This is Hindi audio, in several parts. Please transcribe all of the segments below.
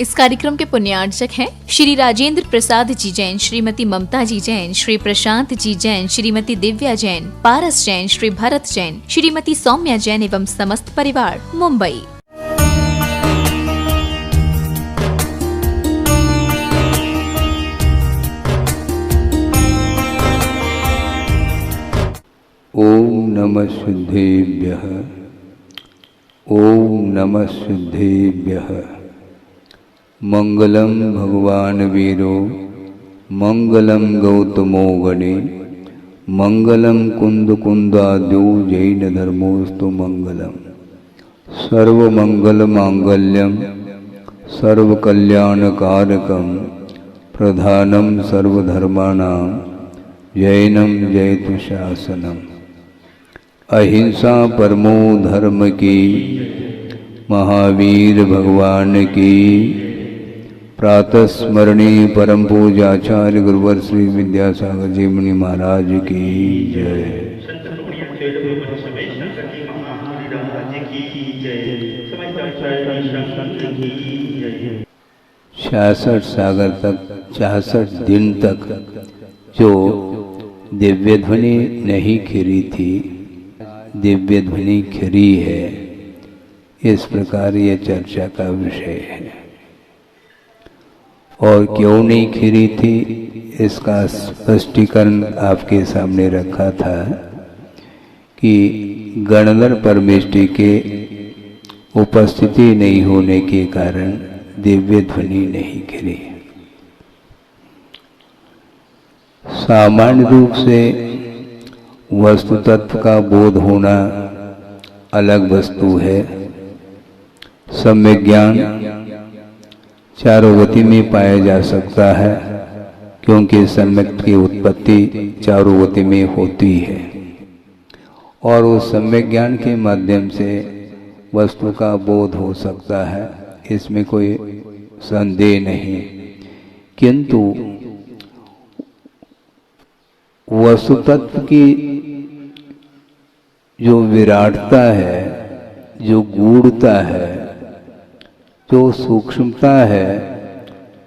इस कार्यक्रम के पुण्यार्चक हैं श्री राजेंद्र प्रसाद जी जैन, श्रीमती ममता जी जैन, श्री प्रशांत जी जैन, श्रीमती दिव्या जैन, पारस जैन, श्री भरत जैन, श्रीमती सौम्या जैन एवं समस्त परिवार, मुंबई। ओम नमः सिद्धेभ्यः। ओम नमः सिद्धेभ्यः। मंगलम भगवान वीरो मंगलम गौतमो गणे मंगलम कुंद कुंदाद्यो जैन धर्मोस्तु मंगलम। सर्वमंगल मांगल्यम सर्वकल्याणकारकम प्रधानम सर्वधर्माणां जैनम जयतु शासनम। अहिंसा परमो धर्म की, महावीर भगवान की। प्रातः स्मरणीय परम पूज्याचार्य गुरुवर श्री विद्यासागर जी मुनि महाराज की जय। 66 सागर तक 66 दिन तक जो दिव्य ध्वनि नहीं खिरी थी, दिव्य ध्वनि खिरी है। इस प्रकार ये चर्चा का विषय है। और क्यों नहीं खिरी थी, इसका स्पष्टीकरण आपके सामने रखा था कि गणधर परमेष्टि के उपस्थिति नहीं होने के कारण दिव्य ध्वनि नहीं खिरी। सामान्य रूप से वस्तु तत्व का बोध होना अलग वस्तु है। सम्यक ज्ञान चारों गति में पाया जा सकता है, क्योंकि सम्यक की उत्पत्ति चारों गति में होती है और उस सम्यक ज्ञान के माध्यम से वस्तु का बोध हो सकता है, इसमें कोई संदेह नहीं। किंतु वस्तु तत्व की जो विराटता है, जो गूढ़ता है, जो सूक्ष्मता है,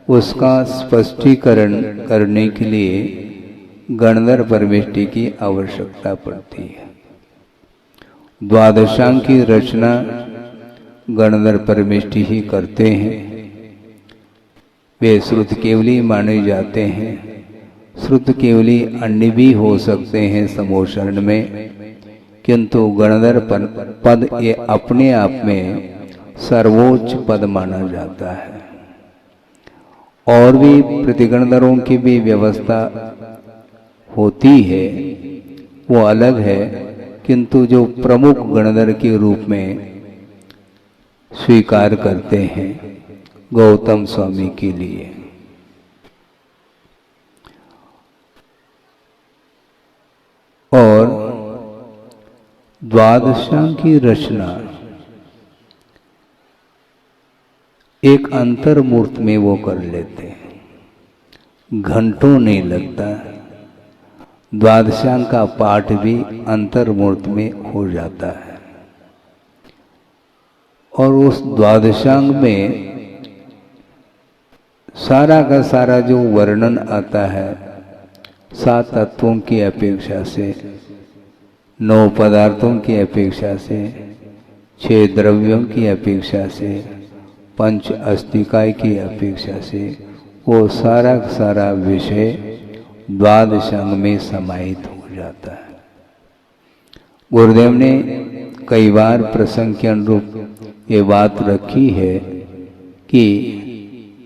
उसका स्पष्टीकरण करने के लिए गणधर परमेष्टि की आवश्यकता पड़ती है। द्वादशांग की रचना गणधर परमेष्टि ही करते हैं। वे श्रुत केवली माने जाते हैं। श्रुत केवली अन्य भी हो सकते हैं समोशरण में, किंतु गणधर पद ये अपने आप में सर्वोच्च पद माना जाता है। और भी प्रतिगणधरों की भी व्यवस्था होती है, वो अलग है, किंतु जो प्रमुख गणधर के रूप में स्वीकार करते हैं गौतम स्वामी के लिए। और द्वादशांग की रचना एक अंतर्मूर्त में वो कर लेते हैं, घंटों नहीं लगता। द्वादशांग का पाठ भी अंतर्मूर्त में हो जाता है। और उस द्वादशांग में सारा का सारा जो वर्णन आता है, 7 तत्वों की अपेक्षा से, 9 पदार्थों की अपेक्षा से, 6 द्रव्यों की अपेक्षा से, 5 अस्तिकाय की अपेक्षा से, वो सारा सारा विषय द्वादशांग में समाहित हो जाता है। गुरुदेव ने कई बार प्रसंग के अनुरूप ये बात रखी है कि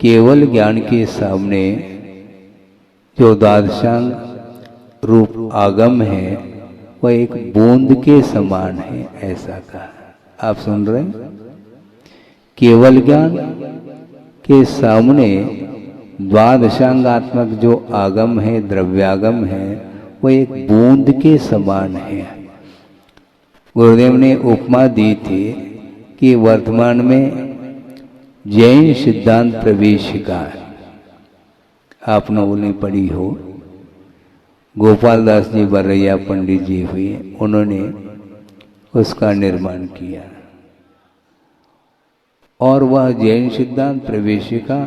केवल ज्ञान के सामने जो द्वादशांग रूप आगम है वह एक बूंद के समान है, ऐसा कहा। आप सुन रहे हैं? केवल ज्ञान के सामने द्वादशांगात्मक जो आगम है, द्रव्यागम है, वह एक बूंद के समान है। गुरुदेव ने उपमा दी थी कि वर्तमान में जैन सिद्धांत प्रवेशिका आप लोगों ने पढ़ी हो, गोपाल दास जी बरैया पंडित जी हुए, उन्होंने उसका निर्माण किया। और वह जैन सिद्धांत प्रवेशिका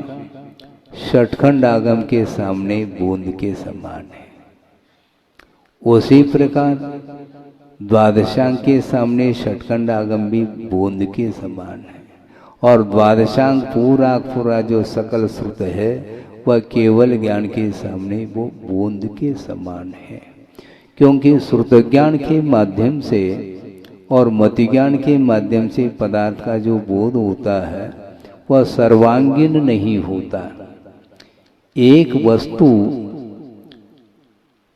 षटखंड आगम के सामने बूंद के समान है। उसी प्रकार द्वादशांग के सामने षटखंड आगम भी बूंद के समान है। और द्वादशांग पूरा पूरा जो सकल श्रुत है वह केवल ज्ञान के सामने वो बूंद के समान है। क्योंकि श्रुत ज्ञान के माध्यम से और मति ज्ञान के माध्यम से पदार्थ का जो बोध होता है वह सर्वांगीण नहीं होता। एक वस्तु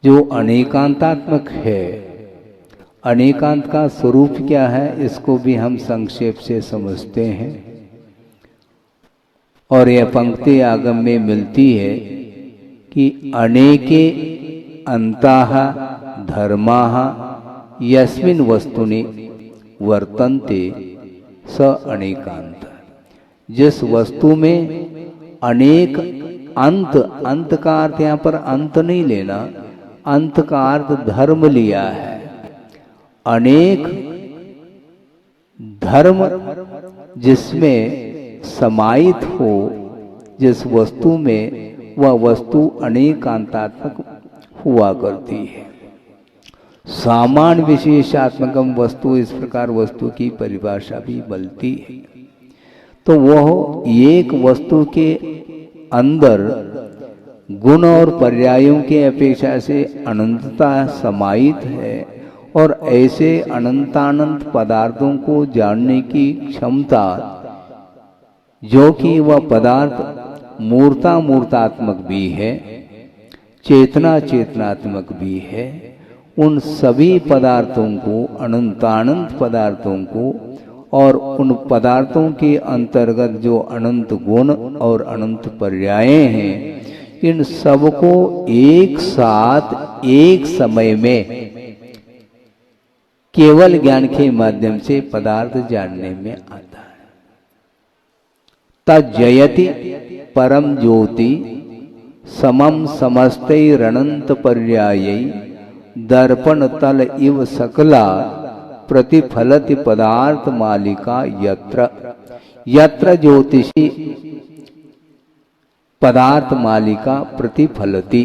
जो अनेकांतात्मक है, अनेकांत का स्वरूप क्या है इसको भी हम संक्षेप से समझते हैं। और यह पंक्ति आगम में मिलती है कि अनेके अंताः धर्माः यस्मिन् वस्तुनि वर्तन्ते स अनेकांत। जिस वस्तु में अनेक अंत, अंत का अर्थ यहाँ पर अंत नहीं लेना, अंत का अर्थ धर्म लिया है। अनेक धर्म जिसमें समाहित हो, जिस वस्तु में वह वस्तु अनेकांतात्मक हुआ करती है। सामान्य विशेषात्मकम वस्तु, इस प्रकार वस्तु की परिभाषा भी मिलती है। तो वह एक वस्तु के अंदर गुण और पर्यायों के अपेक्षा से अनंतता समाहित है और ऐसे अनंतानंत पदार्थों को जानने की क्षमता, जो कि वह पदार्थ मूर्ता मूर्तात्मक भी है, चेतना चेतनात्मक भी है, उन सभी पदार्थों को, अनंतानंत पदार्थों को और उन पदार्थों के अंतर्गत जो अनंत गुण और अनंत पर्याय हैं, इन सबको एक साथ एक समय में केवल ज्ञान के माध्यम से पदार्थ जानने में आता है। तज्जयति परम ज्योति समम समस्तैरनंत पर्यायै दर्पण तल इव सकला प्रतिफलति पदार्थ मालिका यत्र। यत्र ज्योतिषी पदार्थ मालिका प्रतिफलति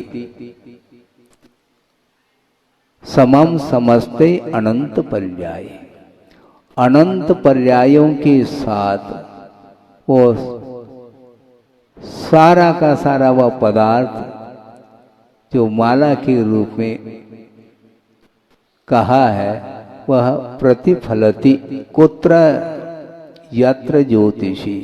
समम समस्ते अनंत पर्याय। अनंत पर्यायों के साथ वो सारा का सारा वह पदार्थ जो माला के रूप में कहा है वह प्रतिफलति कुत्र यत्र ज्योतिषी,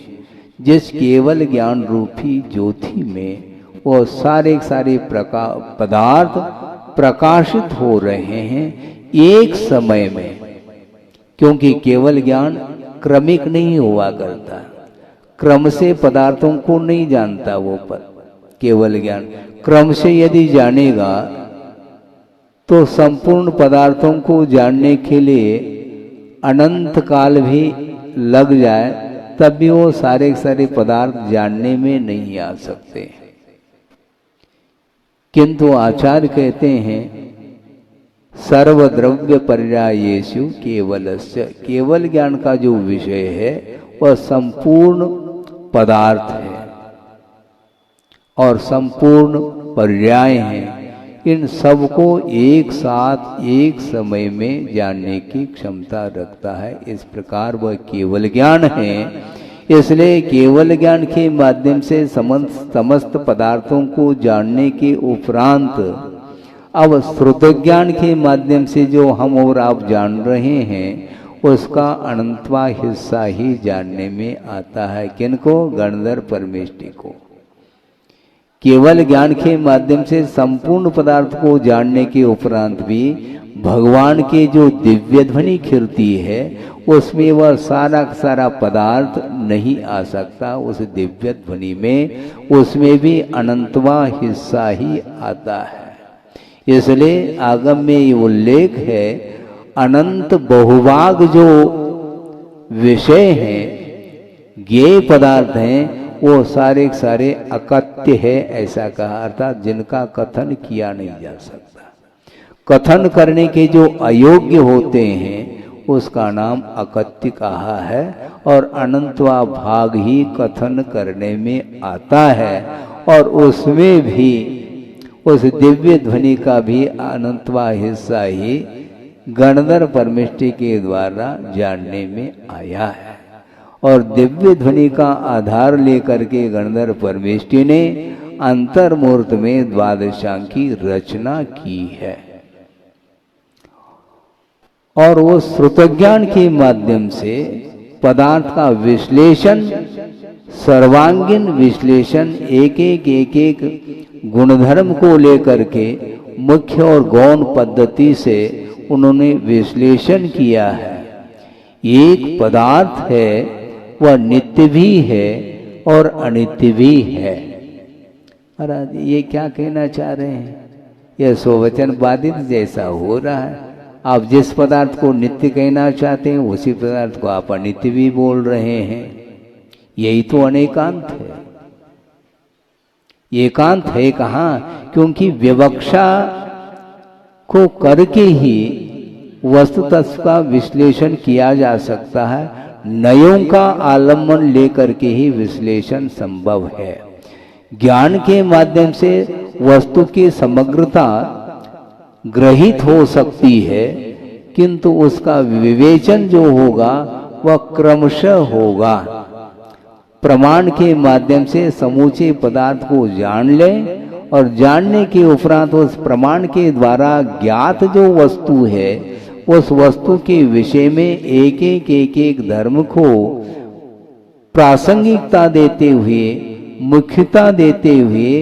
जिस केवल ज्ञान रूपी ज्योति में वो सारे सारे पदार्थ प्रकाशित हो रहे हैं एक समय में। क्योंकि केवल ज्ञान क्रमिक नहीं हुआ करता, क्रम से पदार्थों को नहीं जानता वो केवल ज्ञान। क्रम से यदि जानेगा तो संपूर्ण पदार्थों को जानने के लिए अनंत काल भी लग जाए तब भी वो सारे सारे पदार्थ जानने में नहीं आ सकते। किंतु आचार्य कहते हैं सर्वद्रव्य पर्यायेषु केवलस्य, केवल ज्ञान का जो विषय है वह संपूर्ण पदार्थ है और संपूर्ण पर्याय हैं। इन सबको एक साथ एक समय में जानने की क्षमता रखता है। इस प्रकार वह केवल ज्ञान है। इसलिए केवल ज्ञान के माध्यम से समस्त पदार्थों को जानने के उपरांत अब श्रुत ज्ञान के माध्यम से जो हम और आप जान रहे हैं उसका अनंतवा हिस्सा ही जानने में आता है। किनको? गणधर परमेष्टि को। केवल ज्ञान के माध्यम से संपूर्ण पदार्थ को जानने के उपरांत भी भगवान के जो दिव्य ध्वनि खिलती है उसमें वह सारा सारा पदार्थ नहीं आ सकता। उस दिव्य ध्वनि में उसमें भी अनंतवा हिस्सा ही आता है। इसलिए आगम में ये उल्लेख है अनंत बहुभाग जो विषय हैं, ज्ञेय पदार्थ हैं, वो सारे सारे अकथ्य है ऐसा कहा, अर्थात जिनका कथन किया नहीं जा सकता। कथन करने के जो अयोग्य होते हैं उसका नाम अकत्य कहा है। और अनंतवा भाग ही कथन करने में आता है, और उसमें भी उस दिव्य ध्वनि का भी अनंतवा हिस्सा ही गणधर परमेष्टि के द्वारा जानने में आया है। और दिव्य ध्वनि का आधार लेकर के गणधर परमेष्टि ने अंतर्मूर्त में द्वादशांकी रचना की है। और वो श्रुतज्ञान के माध्यम से पदार्थ का विश्लेषण, सर्वांगीण विश्लेषण, एक एक गुणधर्म को लेकर के मुख्य और गौण पद्धति से उन्होंने विश्लेषण किया है। एक पदार्थ है वह नित्य भी है और अनित्य भी है। महाराज ये क्या कहना चाह रहे हैं? यह स्ववचन बाधित जैसा हो रहा है। आप जिस पदार्थ को नित्य कहना चाहते हैं उसी पदार्थ को आप अनित्य भी बोल रहे हैं। यही तो अनेकांत है। एकांत है कहाँ? क्योंकि विवक्षा को करके ही वस्तु तत्व का विश्लेषण किया जा सकता है। नयों का आलम्बन लेकर के ही विश्लेषण संभव है। ज्ञान के माध्यम से वस्तु की समग्रता ग्रहित हो सकती है, किंतु उसका विवेचन जो होगा वह क्रमशः होगा। प्रमाण के माध्यम से समूचे पदार्थ को जान लें और जानने के उपरांत उस प्रमाण के द्वारा ज्ञात जो वस्तु है उस वस्तु के विषय में एक धर्म को प्रासंगिकता देते हुए, मुख्यता देते हुए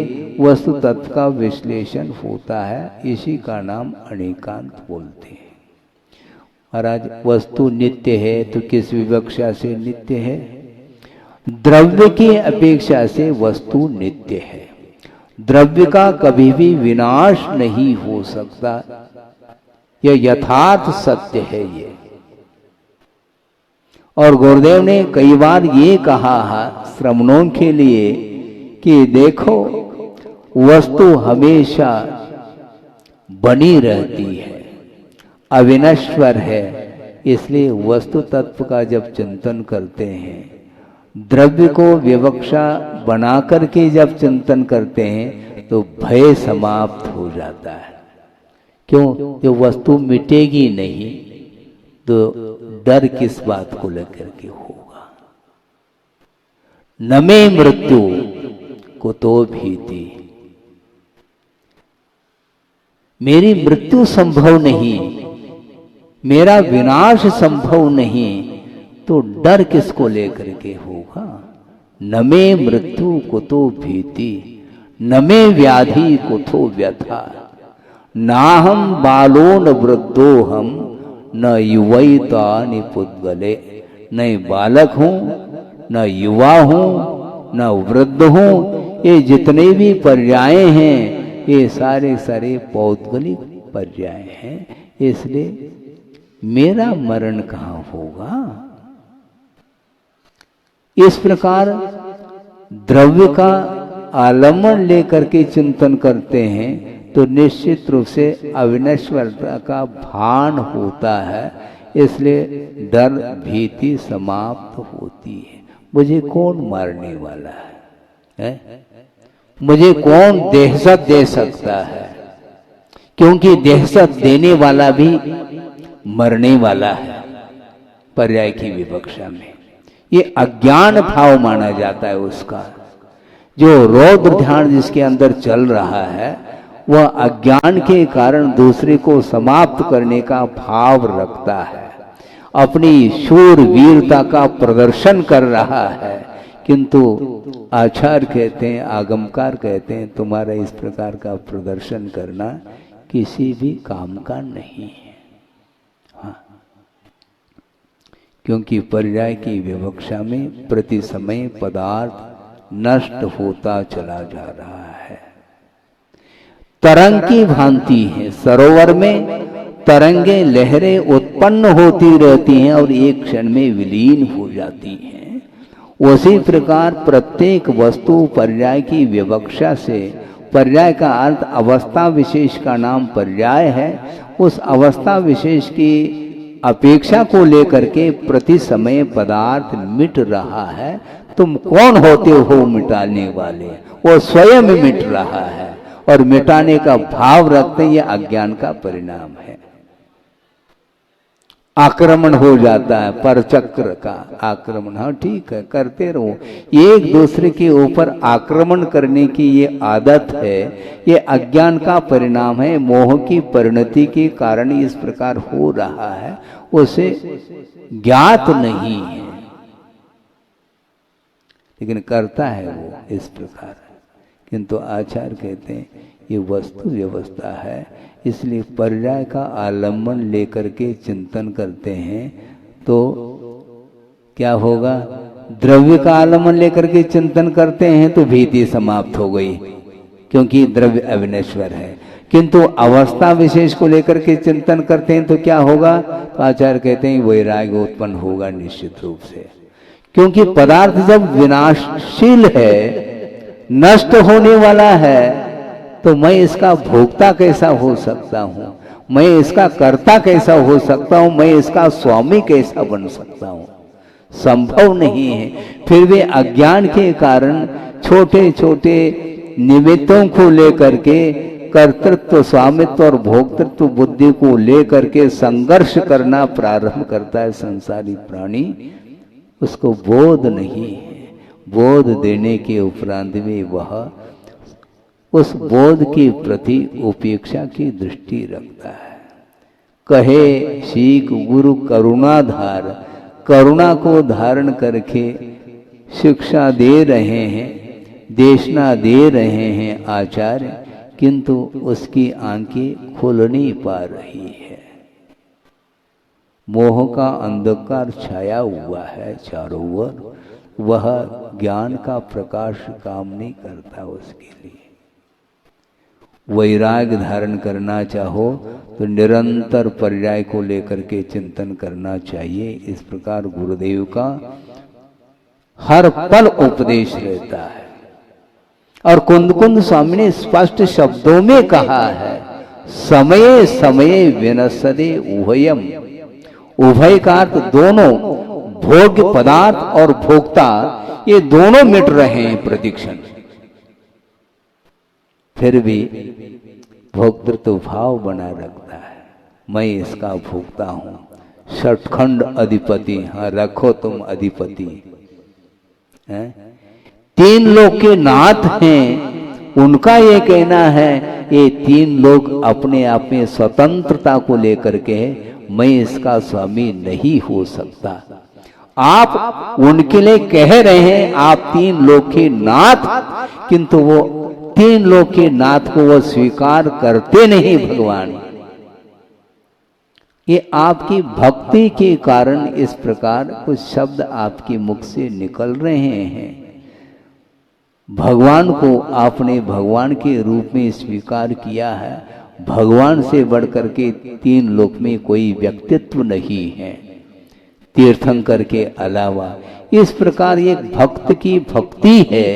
वस्तु तत्व का विश्लेषण होता है। इसी का नाम अनेकांत बोलते हैं। महाराज वस्तु नित्य है तो किस विवक्षा से नित्य है? द्रव्य की अपेक्षा से वस्तु नित्य है। द्रव्य का कभी भी विनाश नहीं हो सकता, यह यथार्थ सत्य है ये। और गुरुदेव ने कई बार ये कहा है श्रमणों के लिए कि देखो वस्तु हमेशा बनी रहती है, अविनश्वर है। इसलिए वस्तु तत्व का जब चिंतन करते हैं, द्रव्य को विवक्षा बना करके जब चिंतन करते हैं तो भय समाप्त हो जाता है। क्यों? जो वस्तु मिटेगी नहीं तो डर किस बात को लेकर के होगा? न मे मृत्यु कुतो भीति, मेरी मृत्यु संभव नहीं, मेरा विनाश संभव नहीं, तो डर किसको लेकर के होगा? न मे मृत्यु कुतो भीति, न मे व्याधि कुतो व्यथा, नाहम बालो न वृद्धो हम, न युवैता निपुद्गले। न बालक हूं, न युवा हूं, न वृद्ध हूं। ये जितने भी पर्याय हैं ये सारे सारे पौद्गलिक पर्याय हैं। इसलिए मेरा मरण कहाँ होगा? इस प्रकार द्रव्य का आलम्बन लेकर के चिंतन करते हैं तो निश्चित रूप से अविनश्वरता का भान होता है। इसलिए डर भीति समाप्त होती है। मुझे कौन मारने वाला है? मुझे कौन दहशत दे सकता है? क्योंकि दहशत देने वाला भी मरने वाला है। पर्याय की विवक्षा में ये अज्ञान भाव माना जाता है उसका। जो रौद्र ध्यान जिसके अंदर चल रहा है वह अज्ञान के कारण दूसरे को समाप्त करने का भाव रखता है, अपनी शूर वीरता का प्रदर्शन कर रहा है। किंतु आचार्य कहते हैं, आगमकार कहते हैं, तुम्हारा इस प्रकार का प्रदर्शन करना किसी भी काम का नहीं है। हाँ, क्योंकि पर्याय की विवक्षा में प्रति समय पदार्थ नष्ट होता चला जा रहा है। तरंग की भांति है, सरोवर में तरंगे लहरें उत्पन्न होती रहती हैं और एक क्षण में विलीन हो जाती हैं। उसी प्रकार प्रत्येक वस्तु पर्याय की विवक्षा से, पर्याय का अर्थ अवस्था विशेष का नाम पर्याय है, उस अवस्था विशेष की अपेक्षा को लेकर के प्रति समय पदार्थ मिट रहा है, तुम कौन होते हो मिटाने वाले? वो स्वयं मिट रहा है और मिटाने का भाव रखते ये अज्ञान का परिणाम है। आक्रमण हो जाता है, पर चक्र का आक्रमण, हाँ ठीक है करते रहो। एक दूसरे के ऊपर आक्रमण करने की ये आदत है, ये अज्ञान का परिणाम है, मोह की परिणति के कारण इस प्रकार हो रहा है, उसे ज्ञात नहीं है लेकिन करता है वो इस प्रकार। किंतु आचार्य कहते हैं ये वस्तु व्यवस्था है, इसलिए पर्याय का आलम्बन लेकर के चिंतन करते हैं तो क्या होगा? द्रव्य का आलम्बन लेकर के चिंतन करते हैं तो भीति समाप्त हो गई, क्योंकि द्रव्य अविनश्वर है। किंतु अवस्था विशेष को लेकर के चिंतन करते हैं तो क्या होगा? तो आचार्य कहते हैं वैराग्य उत्पन्न होगा निश्चित रूप से, क्योंकि पदार्थ जब विनाशशील है, नष्ट होने वाला है, तो मैं इसका भोक्ता कैसा हो सकता हूं? मैं इसका कर्ता कैसा हो सकता हूं? मैं इसका स्वामी कैसा बन सकता हूं? संभव नहीं है। फिर भी अज्ञान के कारण छोटे छोटे निमित्तों को लेकर के कर्तृत्व, स्वामित्व और भोक्तृत्व बुद्धि को लेकर के संघर्ष करना प्रारंभ करता है संसारी प्राणी। उसको बोध नहीं है। बोध देने के उपरांत में वह उस बोध के प्रति उपेक्षा की दृष्टि रखता है। कहे सीख गुरु करुणाधार, करुणा को धारण करके शिक्षा दे रहे हैं, देशना दे रहे हैं आचार्य, किंतु उसकी आंखें खुल नहीं पा रही है। मोह का अंधकार छाया हुआ है चारों ओर, वह ज्ञान का प्रकाश काम नहीं करता उसके लिए। वैराग्य धारण करना चाहो तो निरंतर पर्याय को लेकर के चिंतन करना चाहिए। इस प्रकार गुरुदेव का हर पल उपदेश रहता है। और कुंद स्वामी ने स्पष्ट शब्दों में कहा है, समय समय विनसदे उभयम। उभय का अर्थ दोनों, भोग्य पदार्थ और भोक्ता, ये दोनों मिट रहे हैं प्रतिक्षण। फिर भी भोक्तृत्व भाव बना रखता है, मैं इसका भोक्ता हूं। षटखंड अधिपति, हाँ रखो तुम अधिपति है। तीन लोग के नाथ हैं, उनका ये कहना है ये तीन लोग अपने आप में स्वतंत्रता को लेकर के मैं इसका स्वामी नहीं हो सकता। आप उनके लिए कह रहे हैं आप तीन लोग के नाथ, किंतु वो तीन लोग के नाथ को वो स्वीकार करते नहीं भगवान। ये आपकी भक्ति के कारण इस प्रकार कुछ शब्द आपके मुख से निकल रहे हैं। भगवान को आपने भगवान के रूप में स्वीकार किया है। भगवान से बढ़कर के तीन लोक में कोई व्यक्तित्व नहीं है तीर्थंकर के अलावा। इस प्रकार एक भक्त की भक्ति है,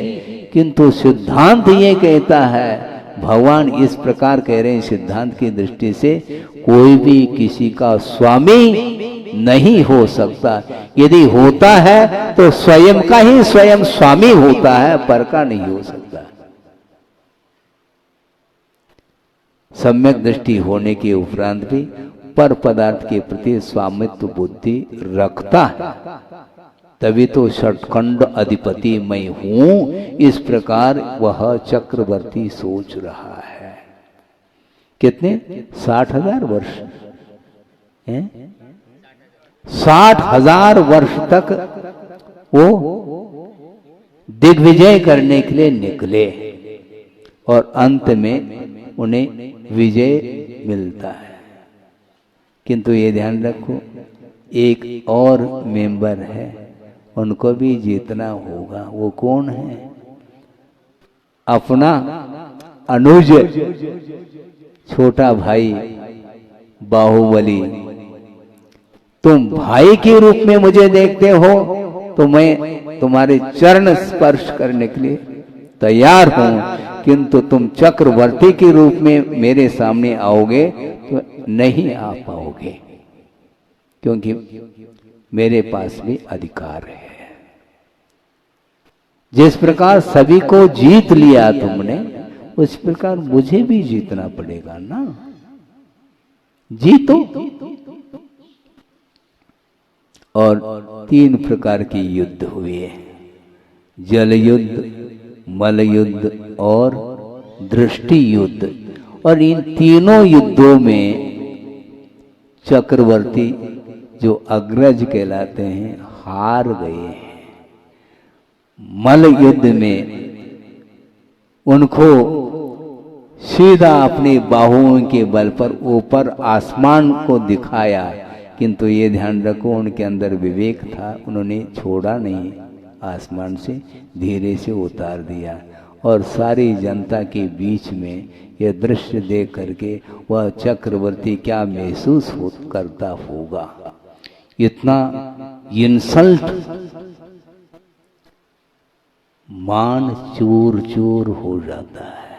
किंतु सिद्धांत ये कहता है, भगवान इस प्रकार कह रहे हैं सिद्धांत की दृष्टि से, कोई भी किसी का स्वामी नहीं हो सकता। यदि होता है तो स्वयं का ही स्वयं स्वामी होता है, पर का नहीं हो सकता। सम्यक दृष्टि होने के उपरांत भी पर पदार्थ के प्रति स्वामित्व बुद्धि रखता है, तभी तो षटखंड अधिपति मैं हूं, इस प्रकार वह चक्रवर्ती सोच रहा है। कितने 60,000 वर्ष हैं? 60,000 वर्ष तक वो दिग्विजय करने के लिए निकले और अंत में उन्हें विजय मिलता है। किंतु ये ध्यान रखो, एक और मेंबर है, उनको भी जीतना होगा। वो कौन है? अपना अनुज, छोटा भाई बाहुबली। तुम भाई के रूप में मुझे देखते हो तो मैं तुम्हारे चरण स्पर्श करने के लिए तैयार हूं, किंतु तुम चक्रवर्ती के रूप में मेरे सामने आओगे तो नहीं आ पाओगे। क्योंकि मेरे पास भी अधिकार है। जिस प्रकार सभी को जीत लिया तुमने, उस प्रकार मुझे भी जीतना पड़ेगा ना। जीतो। और 3 प्रकार के युद्ध हुए, जल युद्ध, मल युद्ध और दृष्टि युद्ध। और इन तीनों युद्धों में चक्रवर्ती जो अग्रज कहलाते हैं हार गए हैं। मल युद्ध में उनको सीधा अपनी बाहुओं के बल पर ऊपर आसमान को दिखाया, किंतु ये ध्यान रखो उनके अंदर विवेक था, उन्होंने छोड़ा नहीं, आसमान से धीरे से उतार दिया। और सारी जनता के बीच में यह दृश्य देख करके वह चक्रवर्ती क्या महसूस करता होगा। इतना इंसल्ट, मान चूर चूर हो जाता है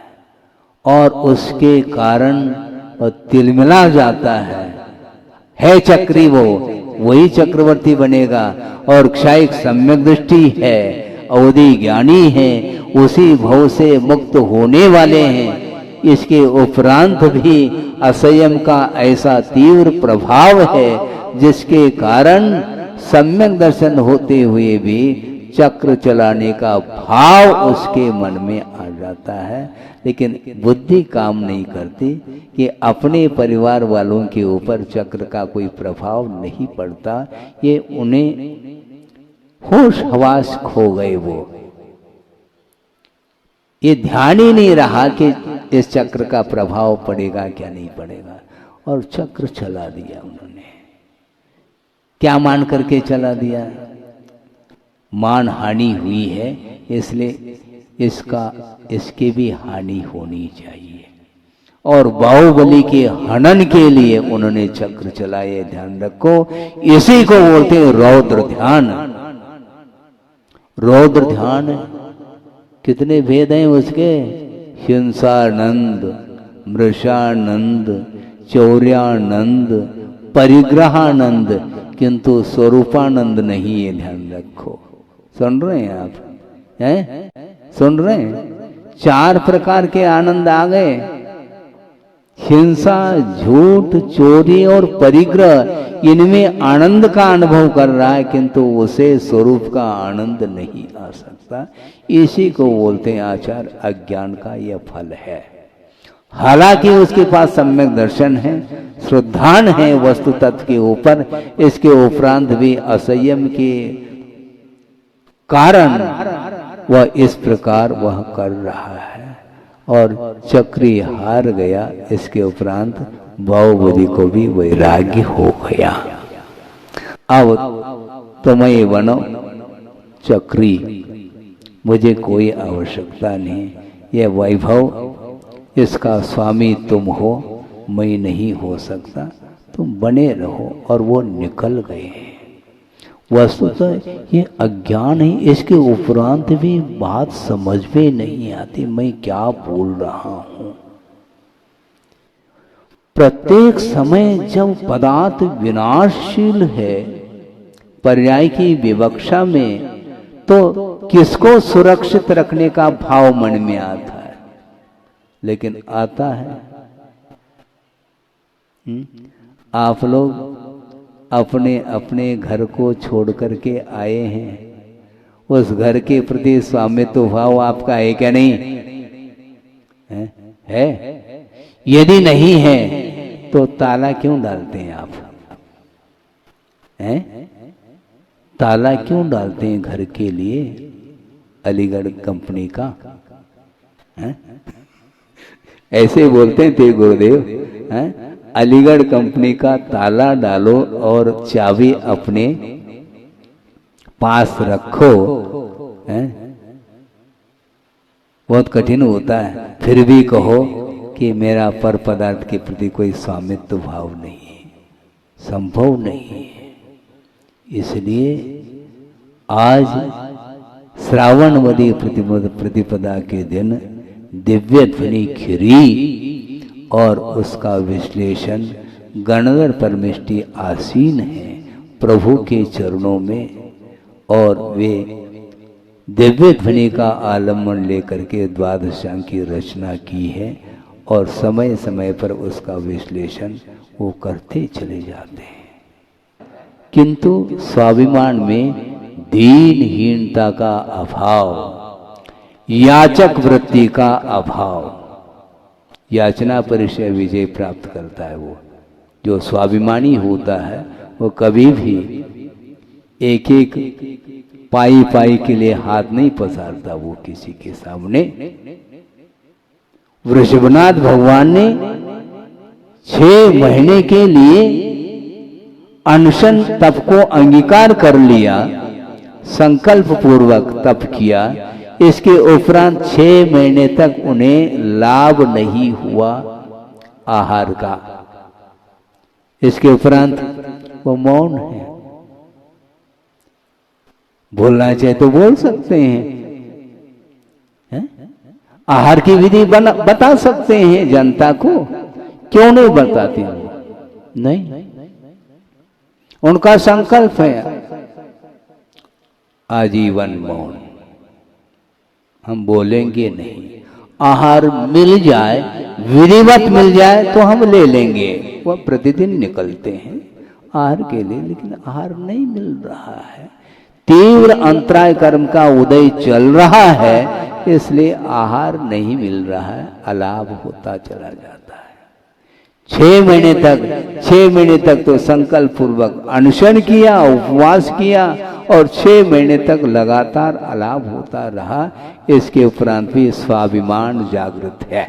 और उसके कारण तिलमिला जाता है चक्री वो, वही चक्रवर्ती बनेगा। और क्षायिक सम्यक दृष्टि है, अवधि ज्ञानी है, उसी भव से मुक्त होने वाले हैं। इसके उपरांत भी असंयम का ऐसा तीव्र प्रभाव है जिसके कारण सम्यक दर्शन होते हुए भी चक्र चलाने का भाव उसके मन में आ जाता है। लेकिन बुद्धि काम नहीं करती कि अपने परिवार वालों के ऊपर चक्र का कोई प्रभाव नहीं पड़ता। ये उन्हें होश हवास खो गए, वो ये ध्यान ही नहीं रहा कि इस चक्र का प्रभाव पड़ेगा क्या नहीं पड़ेगा, और चक्र चला दिया उन्होंने। क्या मान करके चला दिया? मान हानि हुई है, इसलिए इसके भी हानि होनी चाहिए। और बाहुबली के हनन के लिए उन्होंने चक्र चलाए, ध्यान रखो। इसी को बोलते हैं रौद्र ध्यान। रौद्र ध्यान कितने भेद हैं उसके? हिंसानंद, मृषानंद, चौर्यानंद, परिग्रहानंद, किंतु स्वरूपानंद नहीं है, ध्यान रखो। सुन रहे हैं आप? हैं? सुन रहे हैं? 4 प्रकार के आनंद आ गए। हिंसा, झूठ, चोरी और परिग्रह, इनमें आनंद का अनुभव कर रहा है, किंतु उसे स्वरूप का आनंद नहीं आ सकता। इसी को बोलते हैं आचार अज्ञान का यह फल है। हालांकि उसके पास सम्यक दर्शन है, श्रद्धान है वस्तु तत्व के ऊपर, इसके उपरांत भी असंयम के कारण वह इस प्रकार वह कर रहा है और चक्री हार गया। इसके उपरांत बाहुबली को भी वैराग्य हो गया। अब तुम्हें बनो चक्री, मुझे कोई आवश्यकता नहीं। यह वैभव, इसका स्वामी तुम हो, मैं नहीं हो सकता, तुम बने रहो। और वो निकल गए। वस्तुतः ये अज्ञान है, इसके उपरांत भी बात समझ में नहीं आती मैं क्या बोल रहा हूं। प्रत्येक समय जब पदार्थ विनाशशील है, पर्याय की विवक्षा में, तो किसको सुरक्षित रखने का भाव मन में आता है? लेकिन आता है। आप लोग अपने अपने घर को छोड़ करके आए हैं, उस घर के प्रति स्वामित्व भाव आपका है क्या नहीं है? यदि नहीं है तो ताला क्यों डालते हैं आप? हैं? ताला क्यों डालते हैं घर के लिए? अलीगढ़ कंपनी का है? ऐसे बोलते थे गुरुदेव, हैं? अलीगढ़ कंपनी का ताला डालो और चाबी अपने पास रखो। हैं? बहुत कठिन होता है, फिर भी कहो कि मेरा पर पदार्थ के प्रति कोई स्वामित्व भाव नहीं है, संभव नहीं है। इसलिए आज श्रावणवदी प्रतिपदा के दिन दिव्य ध्वनि खिरी और उसका विश्लेषण गणधर परमेष्टि आसीन है प्रभु के चरणों में, और वे दिव्य ध्वनि का आलम्बन लेकर के द्वादशांग की रचना की है, और समय समय पर उसका विश्लेषण वो करते चले जाते हैं। किंतु स्वाभिमान में दीनहीनता का अभाव, याचक वृत्ति का अभाव, याचना परिचय विजय प्राप्त करता है। वो जो स्वाभिमानी होता है वो कभी भी एक एक पाई पाई के लिए हाथ नहीं पसारता वो किसी के सामने। वृषभनाथ भगवान ने 6 महीने के लिए अनशन तप को अंगीकार कर लिया, संकल्प पूर्वक तप किया। इसके उपरांत 6 महीने तक उन्हें लाभ नहीं हुआ आहार का। इसके उपरांत वो मौन है। बोलना चाहे तो बोल सकते हैं, आहार की विधि बता सकते हैं जनता को, क्यों नहीं बताते? नहीं, उनका संकल्प है आजीवन मौन, हम बोलेंगे नहीं। आहार मिल जाए, विधिवत मिल जाए तो हम ले लेंगे। वह प्रतिदिन निकलते हैं आहार के लिए, लेकिन आहार नहीं मिल रहा है। तीव्र अंतराय कर्म का उदय चल रहा है, इसलिए आहार नहीं मिल रहा है, अलाभ होता चला जाता है। 6 महीने तक तो संकल्प पूर्वक अनशन किया, उपवास किया, और 6 महीने तक लगातार अलाभ होता रहा। इसके उपरांत भी स्वाभिमान जागृत है।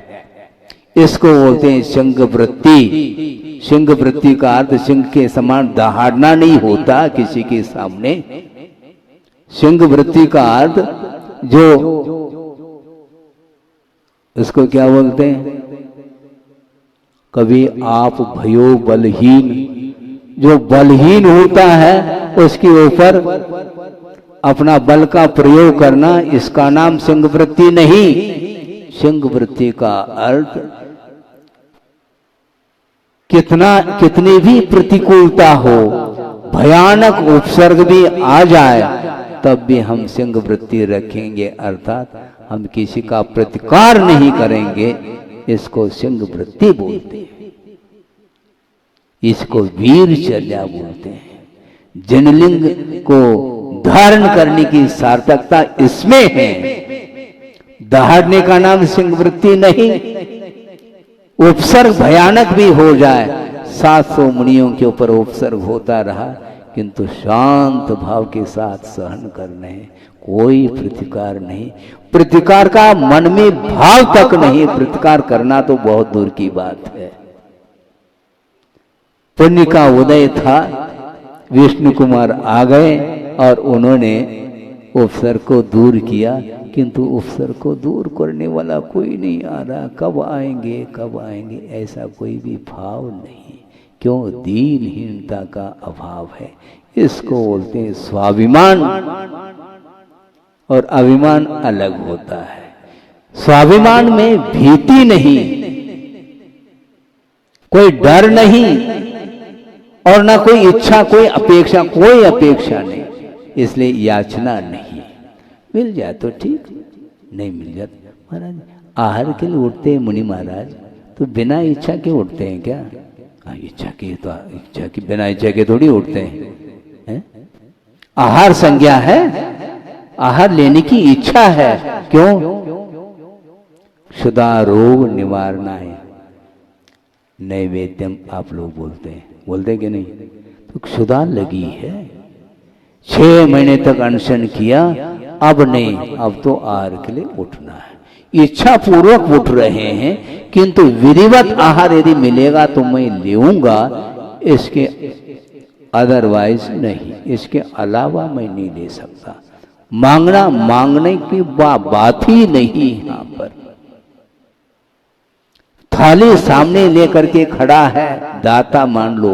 इसको बोलते हैं सिंह वृत्ति। सिंह वृत्ति का अर्थ सिंह के समान दहाड़ना नहीं होता किसी के सामने। सिंह वृत्ति का अर्थ जो, इसको क्या बोलते हैं? कभी आप भयो बलहीन, जो बलहीन होता है उसके ऊपर अपना बल का प्रयोग करना, इसका नाम सिंह वृत्ति नहीं। सिंह वृत्ति का अर्थ कितनी भी प्रतिकूलता हो, भयानक उपसर्ग भी आ जाए, तब भी हम सिंह वृत्ति रखेंगे, अर्थात हम किसी का प्रतिकार नहीं करेंगे। इसको सिंह वृत्ति बोलते हैं। इसको वीरचर्या बोलते हैं। जनलिंग को धारण करने की सार्थकता इसमें है। दहाड़ने का नाम सिंह वृत्ति नहीं। उपसर्ग भयानक भी हो जाए, 700 मुनियों के ऊपर उपसर्ग होता रहा, किंतु शांत भाव के साथ सहन करने, कोई प्रतिकार नहीं। प्रतिकार का मन में भाव तक नहीं, प्रतिकार करना तो बहुत दूर की बात है। पुण्य का उदय था, विष्णु कुमार आ गए और उन्होंने उपसर्ग को दूर किया, किंतु उपसर्ग को दूर करने वाला कोई नहीं आ रहा। कब आएंगे, ऐसा कोई भी भाव नहीं। क्यों? दीनहीनता का अभाव है। इसको बोलते हैं स्वाभिमान। और अभिमान अलग होता है। स्वाभिमान में भीति नहीं, कोई डर नहीं, और ना कोई इच्छा, कोई अपेक्षा नहीं। इसलिए याचना नहीं। मिल जाए तो ठीक, नहीं मिल जाए। महाराज आहार के लिए उठते हैं मुनि महाराज, तो बिना इच्छा के उठते हैं क्या? इच्छा की बिना इच्छा के थोड़ी उठते हैं। आहार संज्ञा है, आहार लेने की इच्छा है। क्यों? क्षुधा रोग निवारणा है। नैवेद्यम आप लोग बोलते कि नहीं? तो क्षुधा लगी है, 6 महीने तक अनशन किया, अब नहीं, अब तो आहार के लिए उठना है। इच्छा पूर्वक उठ रहे हैं, किंतु विधिवत आहार यदि मिलेगा तो मैं लेऊंगा, इसके अदरवाइज नहीं, इसके अलावा मैं नहीं ले सकता। मांगने की बात ही नहीं। यहां पर थाली सामने लेकर के खड़ा है, दाता मान लो,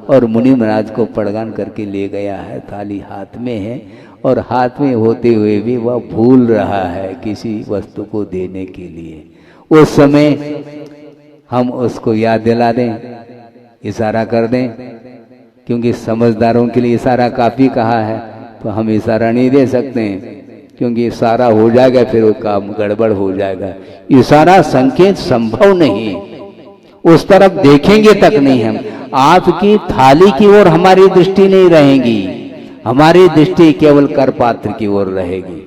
और मुनि महाराज को प्रदान करके ले गया है। थाली हाथ में है, और हाथ में होते हुए भी वह भूल रहा है किसी वस्तु को देने के लिए। उस समय हम उसको याद दिला दें, इशारा कर दें, क्योंकि समझदारों के लिए इशारा काफी कहा है, तो हम इशारा नहीं दे सकते हैं, क्योंकि इशारा हो जाएगा फिर वो काम गड़बड़ हो जाएगा। इशारा संकेत संभव नहीं, उस तरफ देखेंगे तक नहीं हम। आपकी थाली की ओर हमारी दृष्टि नहीं रहेगी, हमारी दृष्टि केवल कर पात्र की ओर रहेगी।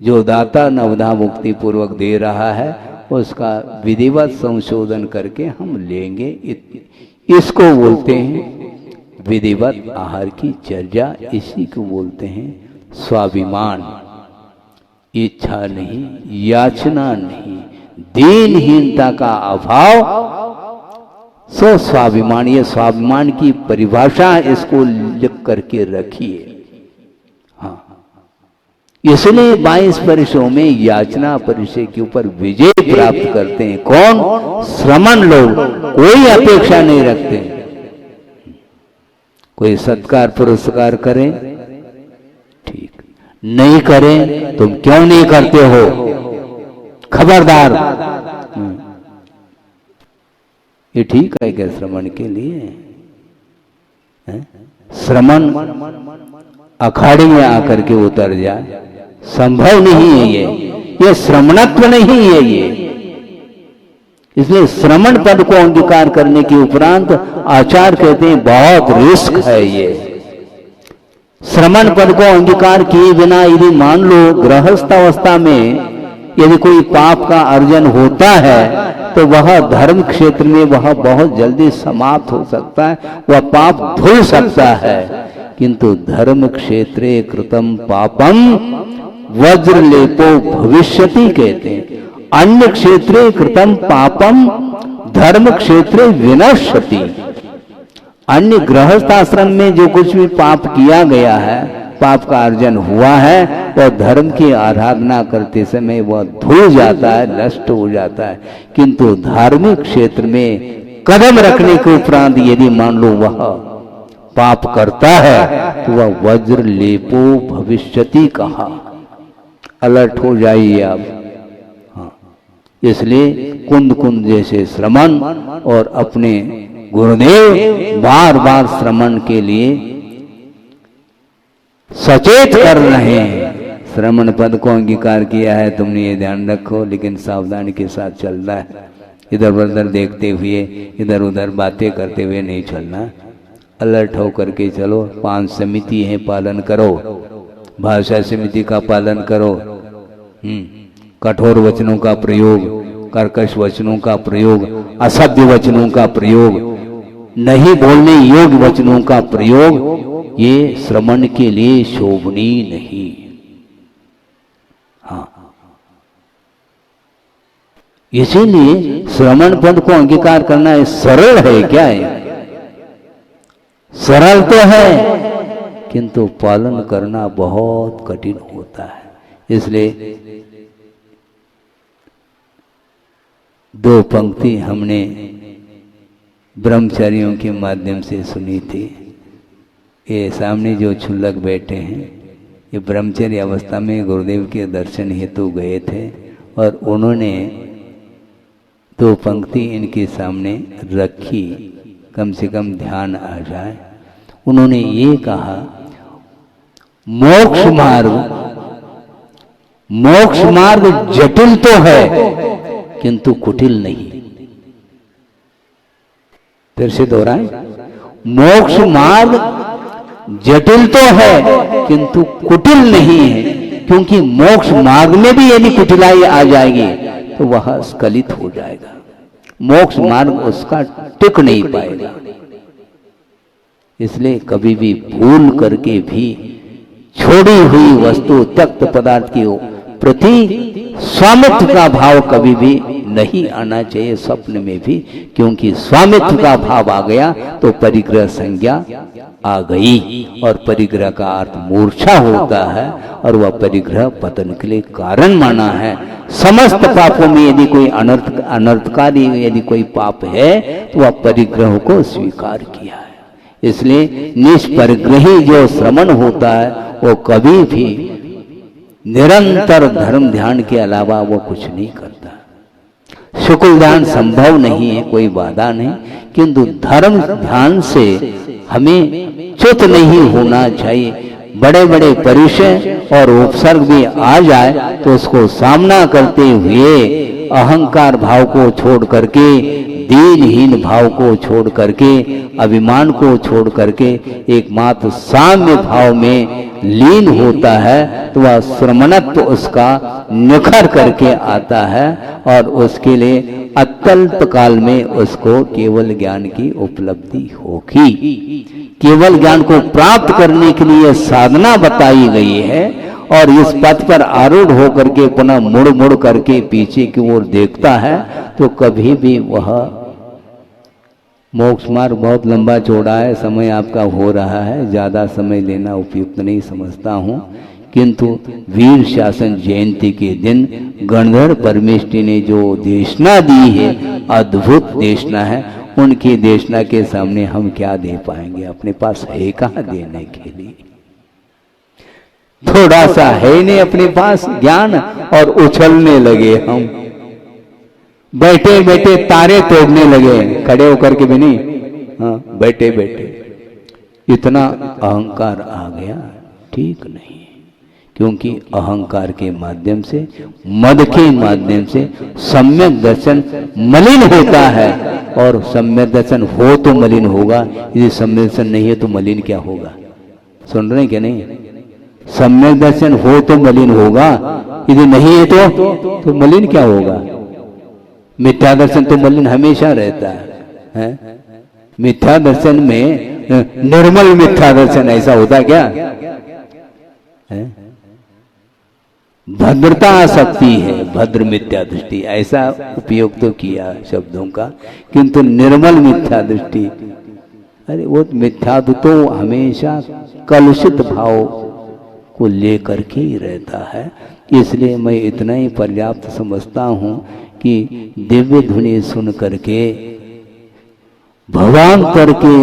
जो दाता नवधा मुक्ति पूर्वक दे रहा है उसका विधिवत संशोधन करके हम लेंगे। इसको बोलते हैं विधिवत आहार की चर्या, इसी को बोलते हैं स्वाभिमान। इच्छा नहीं, याचना नहीं, दीनहीनता का अभाव, सो स्वाभिमान। ये स्वाभिमान की परिभाषा, इसको लिख करके रखिए। हाँ, इसलिए 22 परिसरों में याचना परिचय के ऊपर विजय प्राप्त करते हैं। कौन? श्रमण लोग। कोई अपेक्षा नहीं रखते, कोई सत्कार पुरस्कार करें, ठीक, नहीं करें तुम क्यों नहीं करते हो, खबरदार। ये ठीक है क्या श्रमण के लिए? श्रमण अखाड़े में आकर के उतर जाए, संभव नहीं है ये श्रमणत्व नहीं है ये। इसलिए श्रमण पद को अंगीकार करने के उपरांत आचार्य कहते हैं बहुत रिस्क है ये। श्रमण पद को अंगीकार किए बिना यदि मान लो गृहस्थ अवस्था में यदि कोई पाप का अर्जन होता है तो वह धर्म क्षेत्र में वह बहुत जल्दी समाप्त हो सकता है, वह पाप धुल सकता है। किंतु धर्म क्षेत्रे कृतम पापम वज्रलेपो भविष्यति कहते हैं। अन्य क्षेत्रे कृतम पापम धर्म क्षेत्रे विनश्यति। अन्य गृहस्थ आश्रम में जो कुछ भी पाप किया गया है, पाप का अर्जन हुआ है, वह धर्म की आराधना करते समय वह धुल जाता है, नष्ट हो जाता है। किंतु धार्मिक क्षेत्र में कदम रखने के उपरांत यदि मान लो वह पाप करता है तो वह वज्र लेपो भविष्यति कहा। अलर्ट हो जाइए आप। हाँ, इसलिए कुंद कुंद जैसे श्रमण और अपने गुरुदेव बार बार श्रमण के लिए सचेत कर रहे हैं। श्रमण पद को अंगीकार किया है, तुमने ये ध्यान रखो, लेकिन सावधानी के साथ चलना है। इधर उधर देखते हुए, इधर उधर बातें करते हुए नहीं चलना, अलर्ट होकर के चलो। 5 समिति है, पालन करो। भाषा समिति का पालन करो। कठोर वचनों का प्रयोग, कर्कश वचनों का प्रयोग, असभ्य वचनों का प्रयोग, नहीं बोलने योग्य वचनों का प्रयोग, ये श्रमण के लिए शोभनीय नहीं। हाँ, इसीलिए श्रमण पद को अंगीकार करना सरल है क्या है? सरल तो है, किंतु पालन करना बहुत कठिन होता है। इसलिए 2 पंक्ति हमने ब्रह्मचारियों के माध्यम से सुनी थी। ये सामने जो छुल्लक बैठे हैं, ये ब्रह्मचर्य अवस्था में गुरुदेव के दर्शन हेतु गए थे और उन्होंने 2 पंक्ति इनके सामने रखी, कम से कम ध्यान आ जाए। उन्होंने ये कहा, मोक्ष मार्ग जटिल तो है किंतु कुटिल नहीं। फिर से दोहराएं, मोक्ष मार्ग जटिल तो है किंतु कुटिल नहीं है, क्योंकि मोक्ष मार्ग में भी यदि कुटिलाई आ जाएगी तो वह स्खलित हो जाएगा। मोक्ष मार्ग उसका टिक नहीं पाएगा। इसलिए कभी भी भूल करके भी छोड़ी हुई वस्तु, त्यक्त पदार्थ के प्रति स्वामित्व का भाव कभी भी नहीं आना चाहिए, स्वप्न में भी। क्योंकि स्वामित्व का भाव आ गया तो परिग्रह संज्ञा आ गई, और परिग्रह का अर्थ मूर्छा होता है, और वह परिग्रह पतन के लिए कारण माना है। समस्त पापों में यदि कोई अनर्थकारी यदि कोई पाप है तो वह परिग्रह को स्वीकार किया है। इसलिए निष्परिग्रही जो श्रमण होता है वो कभी भी निरंतर धर्म ध्यान के अलावा वो कुछ नहीं करता। शुक्ल ध्यान संभव नहीं है, कोई बाधा नहीं, किंतु धर्म ध्यान से हमें च्युत नहीं होना चाहिए। बड़े बड़े परिचय और उपसर्ग भी आ जाए तो उसको सामना करते हुए अहंकार भाव को छोड़ करके, दीनहीन भाव को छोड़ करके, अभिमान को छोड़ करके एकमात्र साम्य भाव में लीन होता है तो वह श्रमणत्व उसका निखर करके आता है और उसके लिए अत्यल्प काल में उसको केवल ज्ञान की उपलब्धि होगी। केवल ज्ञान को प्राप्त करने के लिए साधना बताई गई है और इस पथ पर आरूढ़ होकर के पुनः मुड़ मुड़ करके पीछे की ओर देखता है तो कभी भी वह मोक्ष मार्ग बहुत लंबा चौड़ा है, समय आपका हो रहा है, ज्यादा समय लेना उपयुक्त नहीं समझता हूँ। किंतु वीर शासन जयंती के दिन गणधर परमेष्ठी ने जो देशना दी है, अद्भुत देशना है, उनकी देशना के सामने हम क्या दे पाएंगे? अपने पास है कहाँ देने के लिए? थोड़ा सा है नहीं अपने पास ज्ञान और उछलने लगे हम, बैठे बैठे तारे तोड़ने लगे, खड़े होकर के भी नहीं, हाँ बैठे बैठे इतना अहंकार आ गया, ठीक नहीं। क्योंकि अहंकार के माध्यम से, मद के माध्यम से सम्यक दर्शन मलिन होता है और सम्यक दर्शन हो तो मलिन होगा, यदि सम्यक दर्शन नहीं है तो मलिन क्या होगा? सुन रहे हैं क्या? नहीं, सम्यक दर्शन हो तो मलिन होगा, यदि नहीं है तो मलिन क्या होगा? मिथ्या दर्शन तो मलिन हमेशा रहता है? मिथ्या दर्शन में निर्मल मिथ्या दर्शन ऐसा होता क्या है? भद्रता आ सकती है, भद्र मिथ्या दृष्टि, ऐसा उपयोग तो किया शब्दों का, किंतु निर्मल मिथ्या दृष्टि, अरे वो मिथ्या तो हमेशा कलुषित भाव को लेकर के ही रहता है। इसलिए मैं इतना ही पर्याप्त समझता हूँ कि दिव्य ध्वनि सुन करके भगवान करके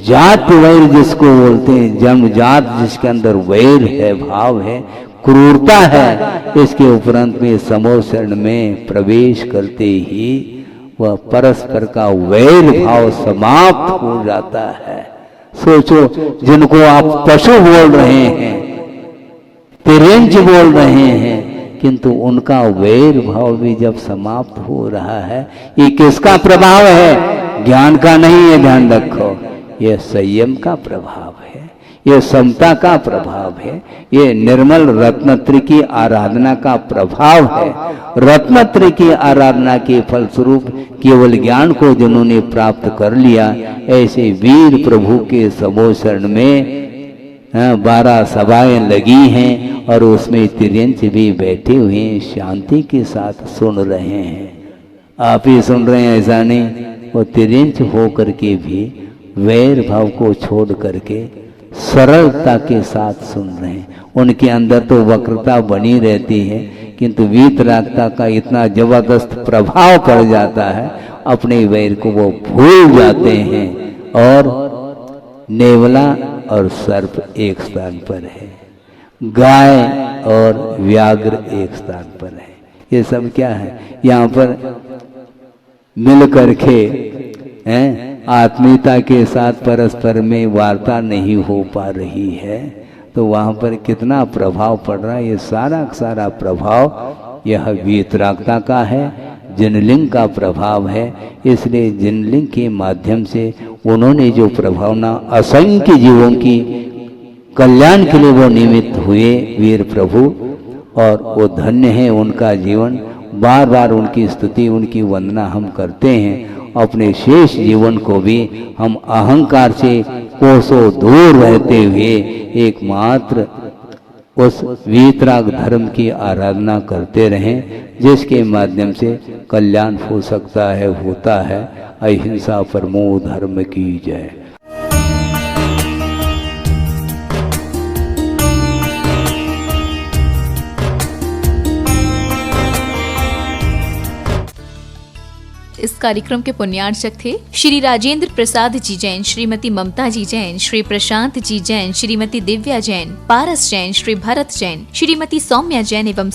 जात वैर जिसको बोलते हैं, जन्म जात जिसके अंदर वैर है, भाव है, क्रूरता है, इसके उपरांत में समूह शरण में प्रवेश करते ही वह परस्पर का वैर भाव समाप्त हो जाता है। सोचो, जिनको आप पशु बोल रहे हैं, तिरंज बोल रहे हैं, किंतु उनका वैर भाव भी जब समाप्त हो रहा है, ये किसका प्रभाव है? ज्ञान का नहीं है, ध्यान रखो, यह संयम का प्रभाव है, यह समता का प्रभाव है, यह निर्मल रत्नत्र की आराधना का प्रभाव है। रत्नत्र की आराधना के फलस्वरूप केवल ज्ञान को जिन्होंने प्राप्त कर लिया, ऐसे वीर प्रभु के समूह शरण में 12 सभाएं लगी हैं और उसमें तिर्यंच भी बैठे हुए शांति के साथ सुन रहे हैं। आप ही सुन रहे हैं ऐसा नहीं, वो तिर्यंच हो करके भी वैर भाव को छोड़ करके सरलता के साथ सुन रहे हैं। उनके अंदर तो वक्रता बनी रहती है, किंतु वीतरागता का इतना जबरदस्त प्रभाव पड़ जाता है, अपने वैर को वो भूल जाते हैं और नेवला और सर्प एक स्थान पर है, गाय और व्याघ्र एक स्थान पर है। ये सब क्या है? यहाँ पर मिल करके आत्मीयता के साथ परस्पर में वार्ता नहीं हो पा रही है, तो वहाँ पर कितना प्रभाव पड़ रहा है? ये सारा प्रभाव यह वीतरागता का है, जिनलिंग का प्रभाव है। इसलिए जिनलिंग के माध्यम से उन्होंने जो प्रभावना असंख्य जीवों की कल्याण के लिए वो निमित्त हुए वीर प्रभु, और वो धन्य है उनका जीवन। बार बार उनकी स्तुति, उनकी वंदना हम करते हैं। अपने शेष जीवन को भी हम अहंकार से कोसों दूर रहते हुए एकमात्र उस वीतराग धर्म की आराधना करते रहें, जिसके माध्यम से कल्याण हो सकता है, होता है। अहिंसा परमो धर्म की जय। इस कार्यक्रम के पुण्यार्चक थे श्री राजेंद्र प्रसाद जी जैन, श्रीमती ममता जी जैन, श्री प्रशांत जी जैन, श्रीमती दिव्या जैन, पारस जैन, श्री भरत जैन, श्रीमती सौम्या जैन एवं